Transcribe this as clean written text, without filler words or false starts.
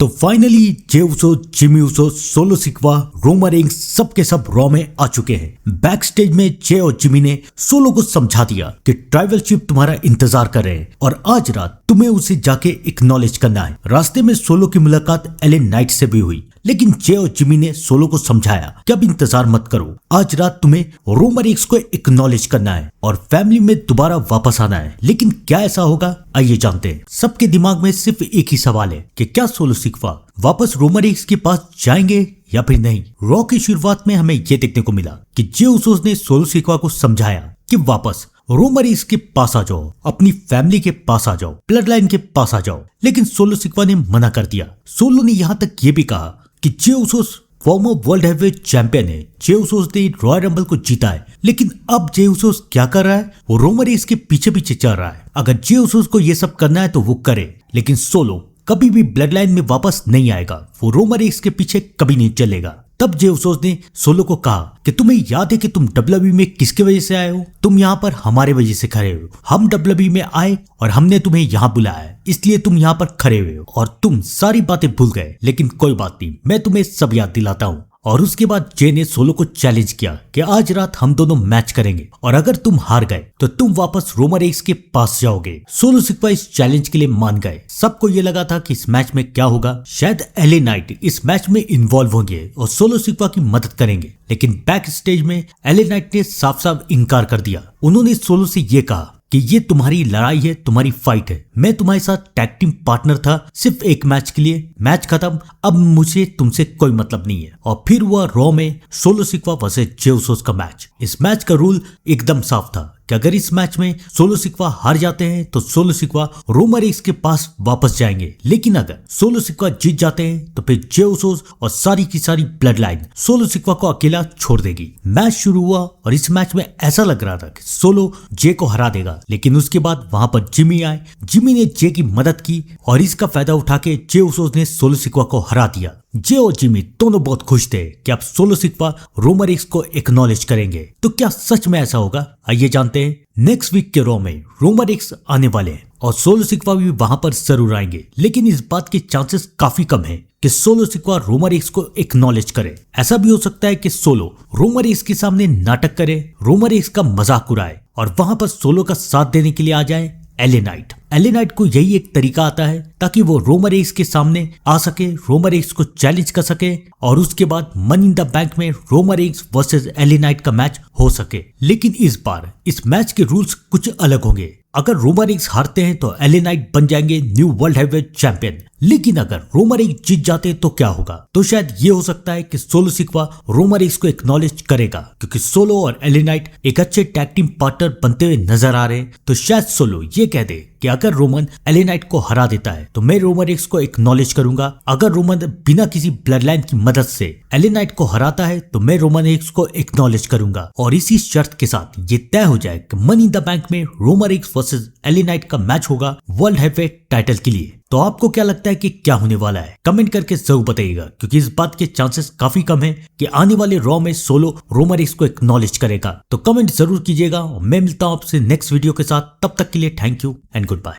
तो finally Jey Uso, Jimmy Uso, Solo Sikoa, Roman Reigns सबके सब रॉ में आ चुके हैं। बैक स्टेज में जे और जिमी ने सोलो को समझा दिया कि ट्राइबल चीफ तुम्हारा इंतजार कर रहे हैं और आज रात तुम्हें उसे जाके एक्नॉलेज करना है। रास्ते में सोलो की मुलाकात एले नाइट से भी हुई, लेकिन जे और जिमी ने सोलो को समझाया कि अब इंतजार मत करो, आज रात तुम्हें रोमन रेंस को एक्नॉलेज करना है और फैमिली में दोबारा वापस आना है। लेकिन क्या ऐसा होगा, आइए जानते हैं। सबके दिमाग में सिर्फ एक ही सवाल है कि क्या सोलो सिक्वा वापस रोमन रेंस के पास जाएंगे या फिर नहीं। रॉ की शुरुआत में हमें ये देखने को मिला कि जे उसोस ने सोलो सिक्वा को समझाया कि वापस रोमन रेंस के पास आ जाओ, अपनी फैमिली के पास आ जाओ, ब्लड लाइन के पास आ जाओ। लेकिन सोलो सिक्वा ने मना कर दिया। सोलो ने यहाँ तक ये भी कहा कि Jey Usos former world heavyweight champion है, जे उसोस ने रॉयल रंबल को जीता है। लेकिन अब जे उसोस क्या कर रहा है, वो रोमन रेंस के पीछे पीछे चल रहा है। अगर जे उसोस को ये सब करना है तो वो करे, लेकिन सोलो कभी भी ब्लड लाइन में वापस नहीं आएगा, वो रोमन रेंस के पीछे कभी नहीं चलेगा। तब जे उसोस ने सोलो को कहा कि तुम्हें याद है कि तुम डब्ल्यूडब्ल्यूई में किसके वजह से आए हो, तुम यहाँ पर हमारे वजह से खड़े हो। हम डब्ल्यूडब्ल्यूई में आए और हमने तुम्हें यहाँ बुलाया, इसलिए तुम यहाँ पर खड़े हुए हो और तुम सारी बातें भूल गए। लेकिन कोई बात नहीं, मैं तुम्हें सब याद दिलाता हूँ। और उसके बाद जे ने सोलो को चैलेंज किया कि आज रात हम दोनों मैच करेंगे और अगर तुम हार गए तो तुम वापस रोमन रेंस के पास जाओगे। सोलो सिक्वा इस चैलेंज के लिए मान गए। सबको ये लगा था कि इस मैच में क्या होगा, शायद एले नाइट इस मैच में इन्वॉल्व होंगे और सोलो सिक्वा की मदद करेंगे। लेकिन बैक स्टेज में एले नाइट ने साफ साफ इनकार कर दिया। उन्होंने सोलो से ये कहा कि ये तुम्हारी लड़ाई है, तुम्हारी फाइट है। मैं तुम्हारे साथ टैग टीम पार्टनर था सिर्फ एक मैच के लिए, मैच खत्म, अब मुझे तुमसे कोई मतलब नहीं है। और फिर हुआ रॉ में सोलो सिक्वा वर्सेस जे उसोस का मैच। इस मैच का रूल एकदम साफ था कि अगर इस मैच में सोलो सिक्वा हार जाते हैं तो सोलो सिक्वा रोमन रेंस के पास वापस जाएंगे। लेकिन अगर सोलो सिक्वा जीत जाते हैं तो फिर जे उसोस और सारी की सारी ब्लड लाइन सोलो सिक्वा को अकेला छोड़ देगी। मैच शुरू हुआ और इस मैच में ऐसा लग रहा था कि सोलो जे को हरा देगा, लेकिन उसके बाद वहां पर जिमी आए। जिमी ने जे की मदद की और इसका फायदा उठा के जे उसोस ने सोलो सिक्वा को हरा दिया। जे और जिमी दोनों बहुत खुश थे कि अब सोलो सिक्वा रोमन रेंस को एक्नॉलेज करेंगे। तो क्या सच में ऐसा होगा, आइए जानते हैं। नेक्स्ट वीक के रॉ में रोमन रेंस आने वाले हैं और सोलो सिक्वा भी वहां पर जरूर आएंगे, लेकिन इस बात के चांसेस काफी कम है कि सोलो सिक्वा रोमन रेंस को एक्नॉलेज करे। ऐसा भी हो सकता है कि सोलो रोमन रेंस के सामने नाटक करे, रोमन रेंस का मजाक उड़ाए और वहां पर सोलो का साथ देने के लिए आ जाए एले नाइट। एले नाइट को यही एक तरीका आता है ताकि वो रोमन रेंस के सामने आ सके, रोमन रेंस को चैलेंज कर सके और उसके बाद मनी इन द बैंक में Roman Reigns versus LA Knight का मैच हो सके। लेकिन इस बार इस मैच के रूल्स कुछ अलग होंगे। अगर रोमन रेंस हारते हैं तो एले नाइट बन जाएंगे न्यू वर्ल्ड हैवीवेट चैंपियन, लेकिन अगर रोमन रेंस जीत जाते हैं तो क्या होगा, तो शायद ये हो सकता है कि सोलो सिक्वा रोमन रेंस को एक्नॉलेज करेगा, क्योंकि सोलो और एले नाइट एक अच्छे टैग टीम पार्टनर बनते हुए नजर आ रहे हैं। तो शायद सोलो ये कह दे कि अगर रोमन एले नाइट को हरा देता है तो मैं रोमन रेंस को एक्नॉलेज करूंगा, अगर रोमन बिना किसी ब्लड लाइन की मदद से एले नाइट को हराता है तो मैं रोमन रेंस को एक्नॉलेज करूंगा। और इसी शर्त के साथ ये तय हो जाए कि मनी इन द बैंक में Roman Reigns versus LA Knight का मैच होगा वर्ल्ड हैवीवेट टाइटल के लिए। तो आपको क्या लगता है कि क्या होने वाला है, कमेंट करके जरूर बताइएगा, क्योंकि इस बात के चांसेस काफी कम है कि आने वाले रॉ में सोलो रोमन रेंस को एक्नॉलेज करेगा। तो कमेंट जरूर कीजिएगा और मैं मिलता हूं आपसे नेक्स्ट वीडियो के साथ। तब तक के लिए thank you and good bye.